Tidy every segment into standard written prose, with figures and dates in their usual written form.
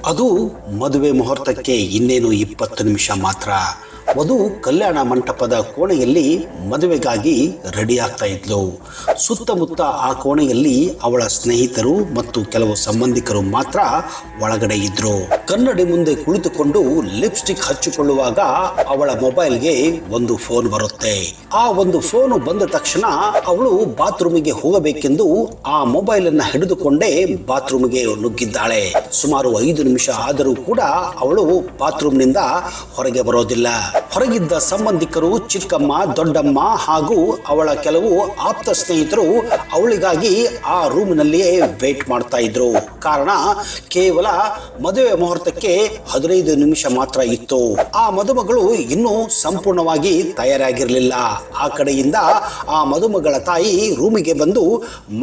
ಅದು ಮದುವೆ ಮುಹೂರ್ತಕ್ಕೆ ಇನ್ನೇನು 20 ನಿಮಿಷ ಮಾತ್ರ. ವಧು ಕಲ್ಯಾಣ ಮಂಟಪದ ಕೋಣೆಯಲ್ಲಿ ಮದುವೆಗಾಗಿ ರೆಡಿ ಆಗ್ತಾ ಇದ್ಲು. ಸುತ್ತಮುತ್ತ ಆ ಕೋಣೆಯಲ್ಲಿ ಅವಳ ಸ್ನೇಹಿತರು ಮತ್ತು ಕೆಲವು ಸಂಬಂಧಿಕರು ಮಾತ್ರ ಒಳಗಡೆ ಇದ್ರು. ಕನ್ನಡಿ ಮುಂದೆ ಕುಳಿತುಕೊಂಡು ಲಿಪ್ಸ್ಟಿಕ್ ಹಚ್ಚಿಕೊಳ್ಳುವಾಗ ಅವಳ ಮೊಬೈಲ್ಗೆ ಒಂದು ಫೋನ್ ಬರುತ್ತೆ. ಆ ಒಂದು ಫೋನ್ ಬಂದ ತಕ್ಷಣ ಅವಳು ಬಾತ್ರೂಮಿಗೆ ಹೋಗಬೇಕೆಂದು ಆ ಮೊಬೈಲ್ ಅನ್ನ ಹಿಡಿದುಕೊಂಡೇ ಬಾತ್ರೂಮಿಗೆ ನುಗ್ಗಿದ್ದಾಳೆ. ಸುಮಾರು 5 ನಿಮಿಷ ಆದರೂ ಕೂಡ ಅವಳು ಬಾತ್ರೂಮ್ನಿಂದ ಹೊರಗೆ ಬರೋದಿಲ್ಲ. ಹೊರಗಿದ್ದ ಸಂಬಂಧಿಕರು, ಚಿಕ್ಕಮ್ಮ, ದೊಡ್ಡಮ್ಮ ಹಾಗೂ ಅವಳ ಕೆಲವು ಆಪ್ತ ಸ್ನೇಹಿತರು ಅವಳಿಗಾಗಿ ಆ ರೂಮಿನಲ್ಲಿಯೇ ವೇಟ್ ಮಾಡ್ತಾ ಇದ್ರು. ಕಾರಣ ಕೇವಲ ಮದುವೆ ಮುಹೂರ್ತಕ್ಕೆ 15 ನಿಮಿಷ ಮಾತ್ರ ಇತ್ತು. ಆ ಮದುಮಗಳು ಇನ್ನೂ ಸಂಪೂರ್ಣವಾಗಿ ತಯಾರಾಗಿರಲಿಲ್ಲ. ಆ ಕಡೆಯಿಂದ ಆ ಮದುಮಗಳ ತಾಯಿ ರೂಮಿಗೆ ಬಂದು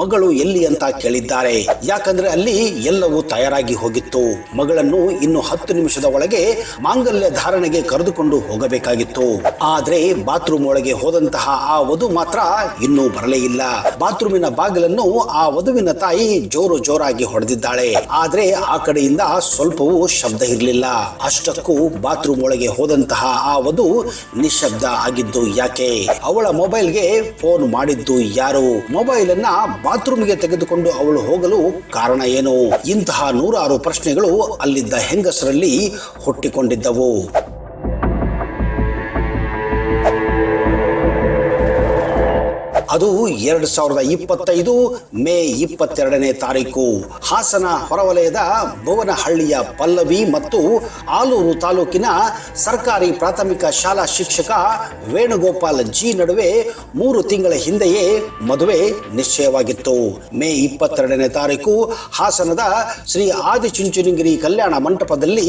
ಮಗಳು ಎಲ್ಲಿ ಅಂತ ಕೇಳಿದ್ದಾರೆ. ಯಾಕಂದ್ರೆ ಅಲ್ಲಿ ಎಲ್ಲವೂ ತಯಾರಾಗಿ ಹೋಗಿತ್ತು. ಮಗಳನ್ನು ಇನ್ನು 10 ನಿಮಿಷದ ಒಳಗೆ ಮಾಂಗಲ್ಯ ಧಾರಣೆಗೆ ಕರೆದುಕೊಂಡು ಹೋಗಬೇಕಾಗಿತ್ತು. ಆದ್ರೆ ಬಾತ್ರೂಮ್ ಒಳಗೆ ಹೋದಂತಹ ಆ ವಧು ಮಾತ್ರ ಇನ್ನೂ ಬರಲೇ ಇಲ್ಲ. ಬಾತ್ರೂಮಿನ ಬಾಗಿಲನ್ನು ಆ ವಧುವಿನ ತಾಯಿ ಜೋರಾಗಿ ಹೊಡೆದಿದ್ದಾಳೆ. ಆದ್ರೆ ಆ ಕಡೆಯಿಂದ ಸ್ವಲ್ಪವೂ ಶಬ್ದ ಇರಲಿಲ್ಲ. ಅಷ್ಟಕ್ಕೂ ಬಾತ್ರೂಮ್ ಒಳಗೆ ಹೋದಂತಹ ಆ ವಧು ನಿಶಬ್ದ ಆಗಿದ್ದು ಯಾಕೆ? ಅವಳ ಮೊಬೈಲ್ಗೆ ಫೋನ್ ಮಾಡಿದ್ದು ಯಾರು? ಮೊಬೈಲ್ ಅನ್ನ ಬಾತ್ರೂಮ್ಗೆ ತೆಗೆದುಕೊಂಡು ಅವಳು ಹೋಗಲು ಕಾರಣ ಏನು? ಇಂತಹ 100 ಪ್ರಶ್ನೆಗಳು ಅಲ್ಲಿದ್ದ ಹೆಂಗಸರಲ್ಲಿ ಹುಟ್ಟಿಕೊಂಡಿದ್ದವು. ಅದು 2025 ಮೇ 22ನೇ ತಾರೀಕು. ಹಾಸನ ಹೊರವಲಯದ ಭುವನಹಳ್ಳಿಯ ಪಲ್ಲವಿ ಮತ್ತು ಆಲೂರು ತಾಲೂಕಿನ ಸರ್ಕಾರಿ ಪ್ರಾಥಮಿಕ ಶಾಲಾ ಶಿಕ್ಷಕ ವೇಣುಗೋಪಾಲ್ ಜಿ ನಡುವೆ 3 ತಿಂಗಳ ಹಿಂದೆಯೇ ಮದುವೆ ನಿಶ್ಚಯವಾಗಿತ್ತು. ಮೇ 22ನೇ ತಾರೀಕು ಹಾಸನದ ಶ್ರೀ ಆದಿಚುಂಚನಗಿರಿ ಕಲ್ಯಾಣ ಮಂಟಪದಲ್ಲಿ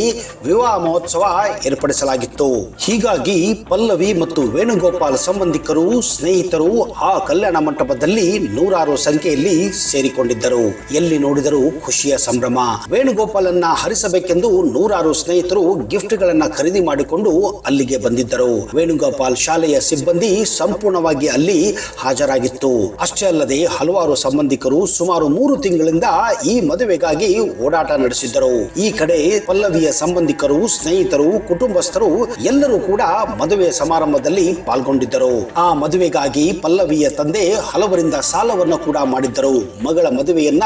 ವಿವಾಹ ಮಹೋತ್ಸವ ಏರ್ಪಡಿಸಲಾಗಿತ್ತು. ಹೀಗಾಗಿ ಪಲ್ಲವಿ ಮತ್ತು ವೇಣುಗೋಪಾಲ್ ಸಂಬಂಧಿಕರು, ಸ್ನೇಹಿತರು ಆ ಕಲ್ಯಾಣ ಮಂಟಪದಲ್ಲಿ 100 ಸಂಖ್ಯೆಯಲ್ಲಿ ಸೇರಿಕೊಂಡಿದ್ದರು. ಎಲ್ಲಿ ನೋಡಿದರೂ ಖುಷಿಯ ಸಂಭ್ರಮ. ವೇಣುಗೋಪಾಲನ್ನ ಹರಿಸಬೇಕೆಂದು 100 ಸ್ನೇಹಿತರು ಗಿಫ್ಟ್ ಗಳನ್ನ ಖರೀದಿ ಮಾಡಿಕೊಂಡು ಅಲ್ಲಿಗೆ ಬಂದಿದ್ದರು. ವೇಣುಗೋಪಾಲ್ ಶಾಲೆಯ ಸಿಬ್ಬಂದಿ ಸಂಪೂರ್ಣವಾಗಿ ಅಲ್ಲಿ ಹಾಜರಾಗಿತ್ತು. ಅಷ್ಟೇ ಅಲ್ಲದೆ ಹಲವಾರು ಸಂಬಂಧಿಕರು ಸುಮಾರು 3 ತಿಂಗಳಿಂದ ಈ ಮದುವೆಗಾಗಿ ಓಡಾಟ ನಡೆಸಿದ್ದರು. ಈ ಕಡೆ ಪಲ್ಲವಿಯ ಸಂಬಂಧಿಕರು, ಸ್ನೇಹಿತರು, ಕುಟುಂಬಸ್ಥರು ಎಲ್ಲರೂ ಕೂಡ ಮದುವೆ ಸಮಾರಂಭದಲ್ಲಿ ಪಾಲ್ಗೊಂಡಿದ್ದರು. ಆ ಮದುವೆಗಾಗಿ ಪಲ್ಲವಿಯ ತಂದೆ ಹಲವರಿಂದ ಸಾಲವನ್ನು ಕೂಡ ಮಾಡಿದ್ದರು. ಮಗಳ ಮದುವೆಯನ್ನ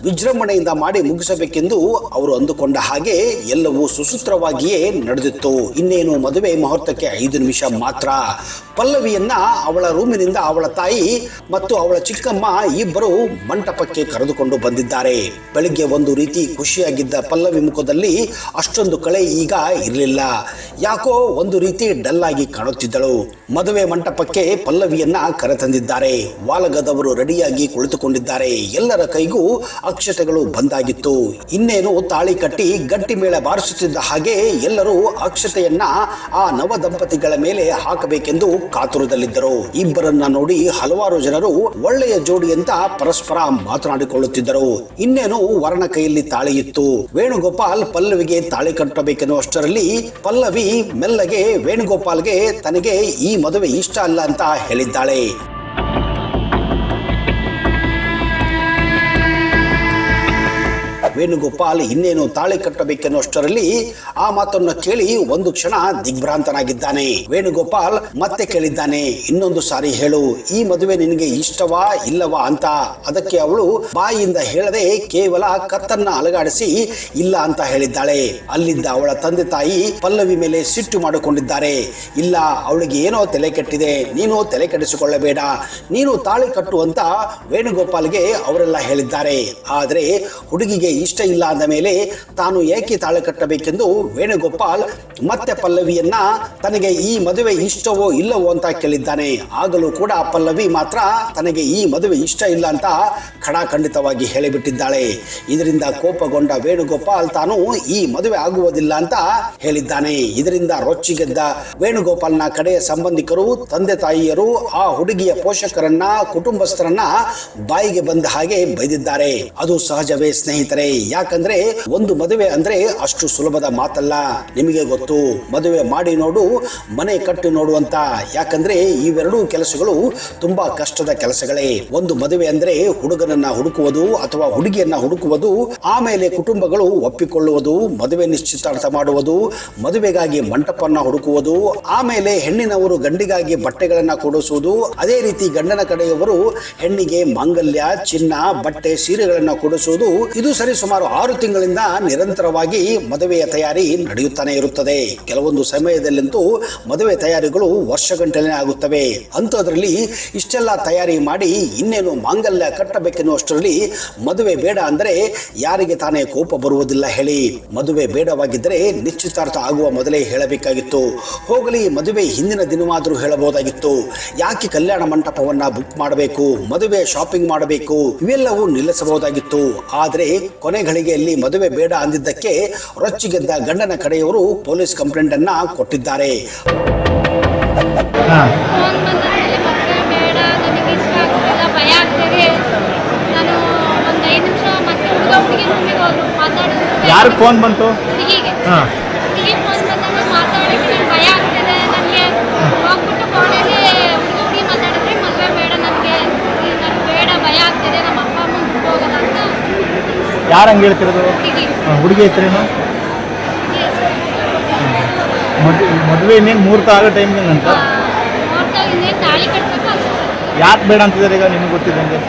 ವಿಜೃಂಭಣೆಯಿಂದ ಮಾಡಿ ಮುಗಿಸಬೇಕೆಂದು ಅವರು ಅಂದುಕೊಂಡ ಹಾಗೆ ಎಲ್ಲವೂ ಸುಸೂತ್ರವಾಗಿಯೇ ನಡೆದಿತ್ತು. ಇನ್ನೇನು ಮದುವೆ ಮುಹೂರ್ತಕ್ಕೆ 5 ನಿಮಿಷ ಮಾತ್ರ. ಪಲ್ಲವಿಯನ್ನ ಅವಳ ರೂಮಿನಿಂದ ಅವಳ ತಾಯಿ ಮತ್ತು ಅವಳ ಚಿಕ್ಕಮ್ಮ ಇಬ್ಬರು ಮಂಟಪಕ್ಕೆ ಕರೆದುಕೊಂಡು ಬಂದಿದ್ದಾರೆ. ಬೆಳಿಗ್ಗೆ ಒಂದು ರೀತಿ ಖುಷಿಯಾಗಿದ್ದ ಪಲ್ಲವಿ ಮುಖದಲ್ಲಿ ಅಷ್ಟೊಂದು ಕಳೆ ಈಗ ಇರಲಿಲ್ಲ. ಯಾಕೋ ಒಂದು ರೀತಿ ಡಲ್ ಆಗಿ ಕಾಣುತ್ತಿದ್ದಳು. ಮದುವೆ ಮಂಟಪಕ್ಕೆ ಪಲ್ಲವಿಯನ್ನ ಕರೆತಂದಿದ್ದಾರೆ. ವಾಲಗದವರು ರೆಡಿಯಾಗಿ ಕುಳಿತುಕೊಂಡಿದ್ದಾರೆ. ಎಲ್ಲರ ಕೈಗೂ ಅಕ್ಷತೆಗಳು ಬಂದಾಗಿತ್ತು. ಇನ್ನೇನು ತಾಳಿ ಕಟ್ಟಿ ಗಟ್ಟಿ ಮೇಳ ಬಾರಿಸುತ್ತಿದ್ದ ಹಾಗೆ ಎಲ್ಲರೂ ಅಕ್ಷತೆಯನ್ನ ಆ ನವ ದಂಪತಿಗಳ ಮೇಲೆ ಹಾಕಬೇಕೆಂದು ಕಾತುರದಲ್ಲಿದ್ದರು. ಇಬ್ಬರನ್ನ ನೋಡಿ ಹಲವಾರು ಜನರು ಒಳ್ಳೆಯ ಜೋಡಿ ಅಂತ ಪರಸ್ಪರ ಮಾತನಾಡಿಕೊಳ್ಳುತ್ತಿದ್ದರು. ಇನ್ನೇನು ವರನ ಕೈಯಲ್ಲಿ ತಾಳಿ ಇತ್ತು. ವೇಣುಗೋಪಾಲ್ ಪಲ್ಲವಿಗೆ ತಾಳಿ ಕಟ್ಟಬೇಕೆನ್ನುವಷ್ಟರಲ್ಲಿ ಪಲ್ಲವಿ ಮೆಲ್ಲಗೆ ವೇಣುಗೋಪಾಲ್ಗೆ ತನಗೆ ಈ ಮದುವೆ ಇಷ್ಟ ಅಲ್ಲ ಅಂತ ಹೇಳಿದ್ದಾಳೆ. ವೇಣುಗೋಪಾಲ್ ಇನ್ನೇನು ತಾಳಿ ಕಟ್ಟಬೇಕೆನ್ನುವಷ್ಟರಲ್ಲಿ ಆ ಮಾತನ್ನು ಕೇಳಿ ಒಂದು ಕ್ಷಣ ದಿಗ್ಭ್ರಾಂತನಾಗಿದ್ದಾನೆ. ವೇಣುಗೋಪಾಲ್ ಮತ್ತೆ ಕೇಳಿದ್ದಾನೆ, ಇನ್ನೊಂದು ಸಾರಿ ಹೇಳು, ಈ ಮದುವೆ ನಿನಗೆ ಇಷ್ಟವಾ ಇಲ್ಲವಾ ಅಂತ. ಅದಕ್ಕೆ ಅವಳು ಬಾಯಿಯಿಂದ ಹೇಳದೆ ಕೇವಲ ಕತ್ತನ್ನ ಅಲಗಾಡಿಸಿ ಇಲ್ಲ ಅಂತ ಹೇಳಿದ್ದಾಳೆ. ಅಲ್ಲಿದ್ದ ಅವಳ ತಂದೆ ತಾಯಿ ಪಲ್ಲವಿ ಮೇಲೆ ಸಿಟ್ಟು ಮಾಡಿಕೊಂಡಿದ್ದಾರೆ. ಇಲ್ಲ, ಅವಳಿಗೆ ಏನೋ ತಲೆ ಕೆಟ್ಟಿದೆ, ನೀನು ತಲೆ ಕೆಡಿಸಿಕೊಳ್ಳಬೇಡ, ನೀನು ತಾಳಿ ಕಟ್ಟು ಅಂತ ವೇಣುಗೋಪಾಲ್ಗೆ ಅವರೆಲ್ಲ ಹೇಳಿದ್ದಾರೆ. ಆದ್ರೆ ಹುಡುಗಿಗೆ ಇಷ್ಟ ಇಲ್ಲ ಅಂದ ಮೇಲೆ ತಾನು ಏಕೆ ತಾಳಿ ಕಟ್ಟಬೇಕೆಂದು ವೇಣುಗೋಪಾಲ್ ಮತ್ತೆ ಪಲ್ಲವಿಯನ್ನ ತನಗೆ ಈ ಮದುವೆ ಇಷ್ಟವೋ ಇಲ್ಲವೋ ಅಂತ ಕೇಳಿದ್ದಾನೆ. ಆಗಲೂ ಕೂಡ ಪಲ್ಲವಿ ಮಾತ್ರ ತನಗೆ ಈ ಮದುವೆ ಇಷ್ಟ ಇಲ್ಲ ಅಂತ ಖಡಾಖಂಡಿತವಾಗಿ ಹೇಳಿಬಿಟ್ಟಿದ್ದಾಳೆ. ಇದರಿಂದ ಕೋಪಗೊಂಡ ವೇಣುಗೋಪಾಲ್ ತಾನು ಈ ಮದುವೆ ಆಗುವುದಿಲ್ಲ ಅಂತ ಹೇಳಿದ್ದಾನೆ. ಇದರಿಂದ ರೊಚ್ಚಿಗೆದ್ದ ವೇಣುಗೋಪಾಲ್ನ ಕಡೆಯ ಸಂಬಂಧಿಕರು, ತಂದೆ ತಾಯಿಯರು ಆ ಹುಡುಗಿಯ ಪೋಷಕರನ್ನ, ಕುಟುಂಬಸ್ಥರನ್ನ ಬಾಯಿಗೆ ಬಂದ ಹಾಗೆ ಬೈದಿದ್ದಾರೆ. ಅದು ಸಹಜವೇ ಸ್ನೇಹಿತರೆ. ಯಾಕಂದ್ರೆ ಒಂದು ಮದುವೆ ಅಂದ್ರೆ ಅಷ್ಟು ಸುಲಭದ ಮಾತಲ್ಲ. ನಿಮಗೆ ಗೊತ್ತು, ಮದುವೆ ಮಾಡಿ ನೋಡು, ಮನೆ ಕಟ್ಟಿ ನೋಡು ಅಂತ. ಯಾಕಂದ್ರೆ ಇವೆರಡೂ ಕೆಲಸಗಳು ತುಂಬಾ ಕಷ್ಟದ ಕೆಲಸಗಳೇ. ಒಂದು ಮದುವೆ ಅಂದ್ರೆ ಹುಡುಗನನ್ನ ಹುಡುಕುವುದು ಅಥವಾ ಹುಡುಗಿಯನ್ನ ಹುಡುಕುವುದು, ಆಮೇಲೆ ಕುಟುಂಬಗಳು ಒಪ್ಪಿಕೊಳ್ಳುವುದು, ಮದುವೆ ನಿಶ್ಚಿತಾರ್ಥ ಮಾಡುವುದು, ಮದುವೆಗಾಗಿ ಮಂಟಪನ್ನ ಹುಡುಕುವುದು, ಆಮೇಲೆ ಹೆಣ್ಣಿನವರು ಗಂಡಿಗಾಗಿ ಬಟ್ಟೆಗಳನ್ನ ಕೊಡಿಸುವುದು, ಅದೇ ರೀತಿ ಗಂಡನ ಕಡೆಯವರು ಹೆಣ್ಣಿಗೆ ಮಾಂಗಲ್ಯ, ಚಿನ್ನ, ಬಟ್ಟೆ, ಸೀರೆಗಳನ್ನ ಕೊಡಿಸುವುದು. ಇದು ಸರಿ ಸುಮಾರು 6 ತಿಂಗಳಿಂದ ನಿರಂತರವಾಗಿ ಮದುವೆಯ ತಯಾರಿ ನಡೆಯುತ್ತಾನೆ ಇರುತ್ತದೆ. ಕೆಲವೊಂದು ಸಮಯದಲ್ಲಂತೂ ಮದುವೆ ತಯಾರಿಗಳು ವರ್ಷಗಂಟಲೆ ಆಗುತ್ತವೆ. ಅಂಥದ್ರಲ್ಲಿ ಇಷ್ಟೆಲ್ಲ ತಯಾರಿ ಮಾಡಿ ಇನ್ನೇನು ಮಾಂಗಲ್ಯ ಕಟ್ಟಬೇಕೆನ್ನುವಷ್ಟರಲ್ಲಿ ಮದುವೆ ಬೇಡ ಅಂದ್ರೆ ಯಾರಿಗೆ ತಾನೇ ಕೋಪ ಬರುವುದಿಲ್ಲ ಹೇಳಿ? ಮದುವೆ ಬೇಡವಾಗಿದ್ದರೆ ನಿಶ್ಚಿತಾರ್ಥ ಆಗುವ ಮೊದಲೇ ಹೇಳಬೇಕಾಗಿತ್ತು. ಹೋಗಲಿ, ಮದುವೆ ಹಿಂದಿನ ದಿನವಾದರೂ ಹೇಳಬಹುದಾಗಿತ್ತು. ಯಾಕೆ ಕಲ್ಯಾಣ ಮಂಟಪವನ್ನ ಬುಕ್ ಮಾಡಬೇಕು, ಮದುವೆ ಶಾಪಿಂಗ್ ಮಾಡಬೇಕು, ಇವೆಲ್ಲವೂ ನಿಲ್ಲಿಸಬಹುದಾಗಿತ್ತು. ಆದರೆ ಕೊನೆ ಘಳಿಗೆಯಲ್ಲಿ ಮದುವೆ ಬೇಡ ಅಂದಿದ್ದಕ್ಕೆ ರೊಚ್ಚಿಗೆದ್ದ ಗಂಡನ ಕಡೆಯವರು ಪೊಲೀಸ್ ಕಂಪ್ಲೇಂಟ್ ಅನ್ನ ಕೊಟ್ಟಿದ್ದಾರೆ. ಯಾರು ಫೋನ್ ಬಂತು? ಯಾರು ಹಂಗೆ ಹೇಳ್ತಿರೋದು? ಹುಡುಗಿ ಹೆಸರೇನು? ಮದುವೆ ಇನ್ನೇನು ಮುಹೂರ್ತ ಆಗೋ ಟೈಮ್ಗೆ ಅಂತ ಯಾಕೆ ಬೇಡ ಅಂತಿದ್ದಾರೆ ಈಗ ನಿಮ್ಗೆ ಗೊತ್ತಿದ್ದಂಗೆ?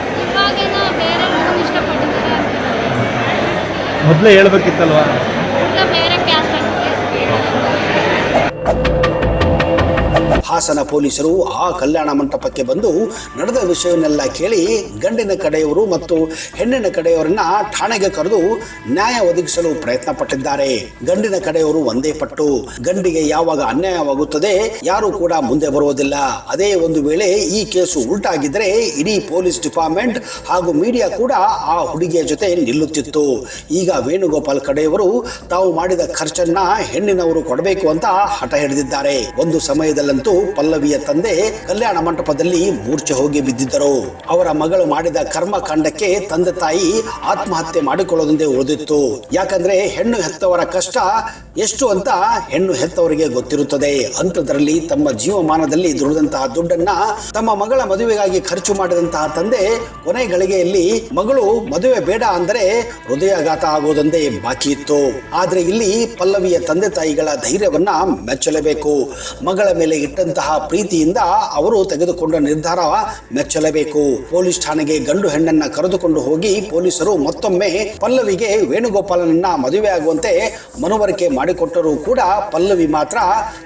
ಮೊದಲೇ ಹೇಳ್ಬೇಕಿತ್ತಲ್ವಾ? ಹಾಸನ ಪೊಲೀಸರು ಆ ಕಲ್ಯಾಣ ಮಂಟಪಕ್ಕೆ ಬಂದು ನಡೆದ ವಿಷಯವನ್ನೆಲ್ಲ ಕೇಳಿ ಗಂಡಿನ ಕಡೆಯವರು ಮತ್ತು ಹೆಣ್ಣಿನ ಕಡೆಯವರನ್ನ ಠಾಣೆಗೆ ಕರೆದು ನ್ಯಾಯ ಒದಗಿಸಲು ಪ್ರಯತ್ನ ಪಟ್ಟಿದ್ದಾರೆ. ಗಂಡಿನ ಕಡೆಯವರು ಒಂದೇ ಪಟ್ಟು, ಗಂಡಿಗೆ ಯಾವಾಗ ಅನ್ಯಾಯವಾಗುತ್ತದೆ ಯಾರು ಕೂಡ ಮುಂದೆ ಬರುವುದಿಲ್ಲ. ಅದೇ ಒಂದು ವೇಳೆ ಈ ಕೇಸು ಉಲ್ಟಾಗಿದ್ರೆ ಇಡೀ ಪೊಲೀಸ್ ಡಿಪಾರ್ಟ್ಮೆಂಟ್ ಹಾಗೂ ಮೀಡಿಯಾ ಕೂಡ ಆ ಹುಡುಗಿಯ ಜೊತೆ ನಿಲ್ಲುತ್ತಿತ್ತು. ಈಗ ವೇಣುಗೋಪಾಲ್ ಕಡೆಯವರು ತಾವು ಮಾಡಿದ ಖರ್ಚನ್ನ ಹೆಣ್ಣಿನವರು ಕೊಡಬೇಕು ಅಂತ ಹಠ ಹಿಡಿದಿದ್ದಾರೆ. ಒಂದು ಸಮಯದಲ್ಲಂತೂ ಪಲ್ಲವಿಯ ತಂದೆ ಕಲ್ಯಾಣ ಮಂಟಪದಲ್ಲಿ ಮೂರ್ಛೆ ಹೋಗಿ ಬಿದ್ದಿದ್ದರು. ಅವರ ಮಗಳು ಮಾಡಿದ ಕರ್ಮಕಾಂಡಕ್ಕೆ ತಂದೆ ತಾಯಿ ಆತ್ಮಹತ್ಯೆ ಮಾಡಿಕೊಳ್ಳೋದೊಂದೇ ಉಳಿದಿತ್ತು. ಯಾಕಂದ್ರೆ ಹೆಣ್ಣು ಹೆತ್ತವರ ಕಷ್ಟ ಎಷ್ಟು ಅಂತ ಹೆಣ್ಣು ಹೆತ್ತವರಿಗೆ ಗೊತ್ತಿರುತ್ತದೆ. ಅಂಥದ್ರಲ್ಲಿ ತಮ್ಮ ಜೀವಮಾನದಲ್ಲಿ ದುಡಿದಂತಹ ದುಡ್ಡನ್ನ ತಮ್ಮ ಮಗಳ ಮದುವೆಗಾಗಿ ಖರ್ಚು ಮಾಡಿದಂತಹ ತಂದೆ ಕೊನೆ ಗಳಿಗೆಯಲ್ಲಿ ಮಗಳು ಮದುವೆ ಬೇಡ ಅಂದರೆ ಹೃದಯಾಘಾತ ಆಗೋದೊಂದೇ ಬಾಕಿ ಇತ್ತು. ಆದ್ರೆ ಇಲ್ಲಿ ಪಲ್ಲವಿಯ ತಂದೆ ತಾಯಿಗಳ ಧೈರ್ಯವನ್ನ ಮೆಚ್ಚಲೇಬೇಕು. ಮಗಳ ಮೇಲೆ ಇಟ್ಟಂತಹ ಪ್ರೀತಿಯಿಂದ ಅವರು ತೆಗೆದುಕೊಂಡ ನಿರ್ಧಾರ ಮೆಚ್ಚಲೇಬೇಕು. ಪೊಲೀಸ್ ಠಾಣೆಗೆ ಗಂಡು ಹೆಣ್ಣನ್ನ ಕರೆದುಕೊಂಡು ಹೋಗಿ ಪೊಲೀಸರು ಮತ್ತೊಮ್ಮೆ ಪಲ್ಲವಿಗೆ ವೇಣುಗೋಪಾಲನನ್ನ ಮದುವೆ ಆಗುವಂತೆ ಮನವರಿಕೆ ಮಾಡಿಕೊಟ್ಟರೂ ಕೂಡ ಪಲ್ಲವಿ ಮಾತ್ರ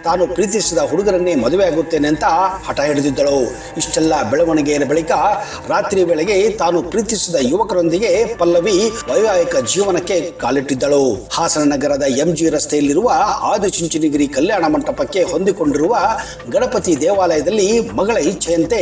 ತಾನು ಪ್ರೀತಿಸಿದ ಹುಡುಗರನ್ನೇ ಮದುವೆ ಆಗುತ್ತೇನೆ ಅಂತ ಹಠ ಹಿಡಿದಿದ್ದಳು. ಇಷ್ಟೆಲ್ಲ ಬೆಳವಣಿಗೆಯ ಬಳಿಕ ರಾತ್ರಿ ವೇಳೆಗೆ ತಾನು ಪ್ರೀತಿಸಿದ ಯುವಕರೊಂದಿಗೆ ಪಲ್ಲವಿ ವೈವಾಹಿಕ ಜೀವನಕ್ಕೆ ಕಾಲಿಟ್ಟಿದ್ದಳು. ಹಾಸನ ನಗರದ MG ರಸ್ತೆಯಲ್ಲಿರುವ ಆದಿಚುಂಚನಗಿರಿ ಕಲ್ಯಾಣ ಮಂಟಪಕ್ಕೆ ಹೊಂದಿಕೊಂಡಿರುವ ಗಣಪತಿ ದೇವಾಲಯದಲ್ಲಿ ಮಗಳ ಇಚ್ಛೆಯಂತೆ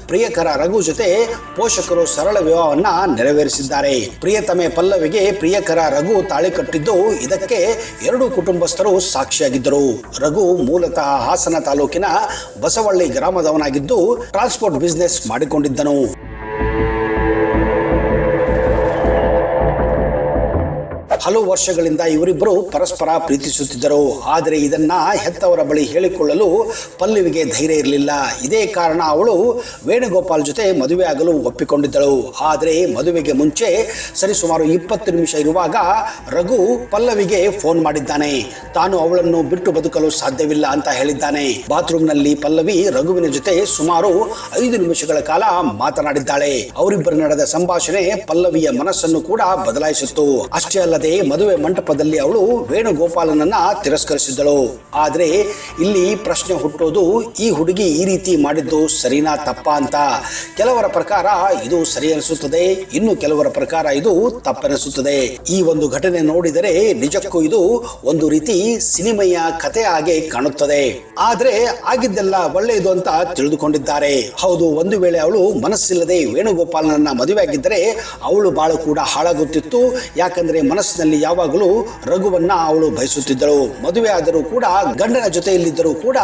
ಪ್ರಿಯಕರ ರಘು ಜೊತೆ ಪೋಷಕರು ಸರಳ ವಿವಾಹವನ್ನ ನೆರವೇರಿಸಿದ್ದಾರೆ. ಪ್ರಿಯತಮೆ ಪಲ್ಲವಿಗೆ ಪ್ರಿಯಕರ ರಘು ತಾಳಿ ಕಟ್ಟಿದ್ದು ಇದಕ್ಕೆ ಎರಡೂ ಕುಟುಂಬಸ್ಥರು ಸಾಕ್ಷಿಯಾಗಿದ್ದರು. ರಘು ಮೂಲತಃ ಹಾಸನ ತಾಲೂಕಿನ ಬಸವಳ್ಳಿ ಗ್ರಾಮದವನಾಗಿದ್ದು ಟ್ರಾನ್ಸ್ಪೋರ್ಟ್ ಬಿಸಿನೆಸ್ ಮಾಡಿಕೊಂಡಿದ್ದನು. ಹಲವು ವರ್ಷಗಳಿಂದ ಇವರಿಬ್ಬರು ಪರಸ್ಪರ ಪ್ರೀತಿಸುತ್ತಿದ್ದರು. ಆದರೆ ಇದನ್ನ ಹೆತ್ತವರ ಬಳಿ ಹೇಳಿಕೊಳ್ಳಲು ಪಲ್ಲವಿಗೆ ಧೈರ್ಯ ಇರಲಿಲ್ಲ. ಇದೇ ಕಾರಣ ಅವಳು ವೇಣುಗೋಪಾಲ್ ಜೊತೆ ಮದುವೆ ಆಗಲು ಒಪ್ಪಿಕೊಂಡಿದ್ದಳು. ಆದರೆ ಮದುವೆಗೆ ಮುಂಚೆ ಸರಿಸುಮಾರು 20 ನಿಮಿಷ ಇರುವಾಗ ರಘು ಪಲ್ಲವಿಗೆ ಫೋನ್ ಮಾಡಿದ್ದಾನೆ. ತಾನು ಅವಳನ್ನು ಬಿಟ್ಟು ಬದುಕಲು ಸಾಧ್ಯವಿಲ್ಲ ಅಂತ ಹೇಳಿದ್ದಾನೆ. ಬಾತ್ರೂಮ್ನಲ್ಲಿ ಪಲ್ಲವಿ ರಘುವಿನ ಜೊತೆ ಸುಮಾರು 5 ನಿಮಿಷಗಳ ಕಾಲ ಮಾತನಾಡಿದ್ದಾಳೆ. ಅವರಿಬ್ಬರು ನಡೆದ ಸಂಭಾಷಣೆ ಪಲ್ಲವಿಯ ಮನಸ್ಸನ್ನು ಕೂಡ ಬದಲಾಯಿಸಿತ್ತು. ಅಷ್ಟೇ ಅಲ್ಲದೆ ಮದುವೆ ಮಂಟಪದಲ್ಲಿ ಅವಳು ವೇಣುಗೋಪಾಲನನ್ನ ತಿರಸ್ಕರಿಸಿದ್ದಳು. ಆದ್ರೆ ಇಲ್ಲಿ ಪ್ರಶ್ನೆ ಹುಟ್ಟೋದು, ಈ ಹುಡುಗಿ ಈ ರೀತಿ ಮಾಡಿದ್ದು ಸರಿನಾ ತಪ್ಪಾ ಅಂತ. ಕೆಲವರ ಪ್ರಕಾರ ಇದು ಸರಿ ಅನಿಸುತ್ತದೆ, ಇನ್ನು ಕೆಲವರ ಪ್ರಕಾರ ಇದು ತಪ್ಪನಿಸುತ್ತದೆ. ಈ ಒಂದು ಘಟನೆ ನೋಡಿದರೆ ನಿಜಕ್ಕೂ ಇದು ಒಂದು ರೀತಿ ಸಿನಿಮೆಯ ಕಥೆ ಹಾಗೆ ಕಾಣುತ್ತದೆ. ಆದ್ರೆ ಆಗಿದ್ದೆಲ್ಲ ಒಳ್ಳೆಯದು ಅಂತ ತಿಳಿದುಕೊಂಡಿದ್ದಾರೆ. ಹೌದು, ಒಂದು ವೇಳೆ ಅವಳು ಮನಸ್ಸಿಲ್ಲದೆ ವೇಣುಗೋಪಾಲನನ್ನ ಮದುವೆ ಆಗಿದ್ದರೆ ಅವಳು ಬಾಳು ಕೂಡ ಹಾಳಾಗುತ್ತಿತ್ತು. ಯಾಕಂದ್ರೆ ಮನಸ್ಸಿನ ಮನಸ್ಸಿನಲ್ಲಿ ಯಾವಾಗಲೂ ರಘುವನ್ನ ಅವಳು ಬಯಸುತ್ತಿದ್ದಳು. ಮದುವೆ ಆದರೂ ಕೂಡ ಗಂಡನ ಜೊತೆಯಲ್ಲಿದ್ದರೂ ಕೂಡ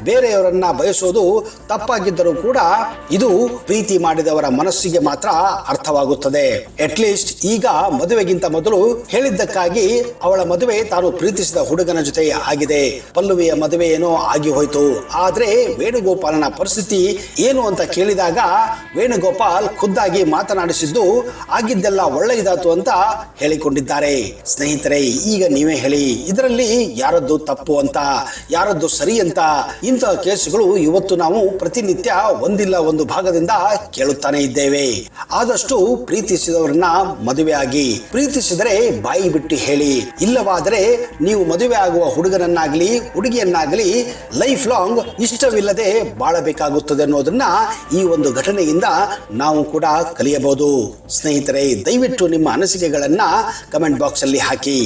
ಬೇರೆಯವರನ್ನ ಬಯಸೋದು ತಪ್ಪಾಗಿದ್ದರೂ ಕೂಡ ಇದು ಪ್ರೀತಿ ಮಾಡಿದವರ ಮನಸ್ಸಿಗೆ ಮಾತ್ರ ಅರ್ಥವಾಗುತ್ತದೆ. ಅಟ್ಲೀಸ್ಟ್ ಈಗ ಮದುವೆಗಿಂತ ಮೊದಲು ಹೇಳಿದ್ದಕ್ಕಾಗಿ ಅವಳ ಮದುವೆ ತಾನು ಪ್ರೀತಿಸಿದ ಹುಡುಗನ ಜೊತೆ ಆಗಿದೆ. ಪಲ್ಲವಿಯ ಮದುವೆ ಏನೋ ಆಗಿ ಹೋಯ್ತು. ಆದ್ರೆ ವೇಣುಗೋಪಾಲನ ಪರಿಸ್ಥಿತಿ ಏನು ಅಂತ ಕೇಳಿದಾಗ ವೇಣುಗೋಪಾಲ್ ಖುದ್ದಾಗಿ ಮಾತನಾಡಿಸಿದ್ದು ಆಗಿದ್ದೆಲ್ಲ ಒಳ್ಳೆಯದಾತು ಅಂತ ಹೇಳಿಕೊಂಡಿದ್ದಾರೆ. ಸ್ನೇಹಿತರೆ, ಈಗ ನೀವೇ ಹೇಳಿ, ಇದರಲ್ಲಿ ಯಾರದ್ದು ತಪ್ಪು ಅಂತ, ಯಾರದ್ದು ಸರಿ ಅಂತ? ಇಂತಹ ಕೇಸುಗಳು ಇವತ್ತು ನಾವು ಪ್ರತಿನಿತ್ಯ ಒಂದಿಲ್ಲ ಒಂದು ಭಾಗದಿಂದ ಕೇಳುತ್ತಾನೆ ಇದ್ದೇವೆ. ಆದಷ್ಟು ಪ್ರೀತಿಸಿದವರನ್ನ ಮದುವೆ ಆಗಿ, ಪ್ರೀತಿಸಿದರೆ ಬಾಯಿ ಬಿಟ್ಟು ಹೇಳಿ. ಇಲ್ಲವಾದರೆ ನೀವು ಮದುವೆ ಆಗುವ ಹುಡುಗನನ್ನಾಗ್ಲಿ ಹುಡುಗಿಯನ್ನಾಗ್ಲಿ ಲೈಫ್ ಲಾಂಗ್ ಇಷ್ಟವಿಲ್ಲದೆ ಬಾಳಬೇಕಾಗುತ್ತದೆ ಅನ್ನೋದನ್ನ ಈ ಒಂದು ಘಟನೆಯಿಂದ ನಾವು ಕೂಡ ಕಲಿಯಬಹುದು. ಸ್ನೇಹಿತರೆ, ದಯವಿಟ್ಟು ನಿಮ್ಮ ಅನಿಸಿಕೆಗಳನ್ನ ಕಮೆಂಟ್ ಬಾಕ್ಸ್ ಅಲ್ಲಿ ಹಾಕಿ.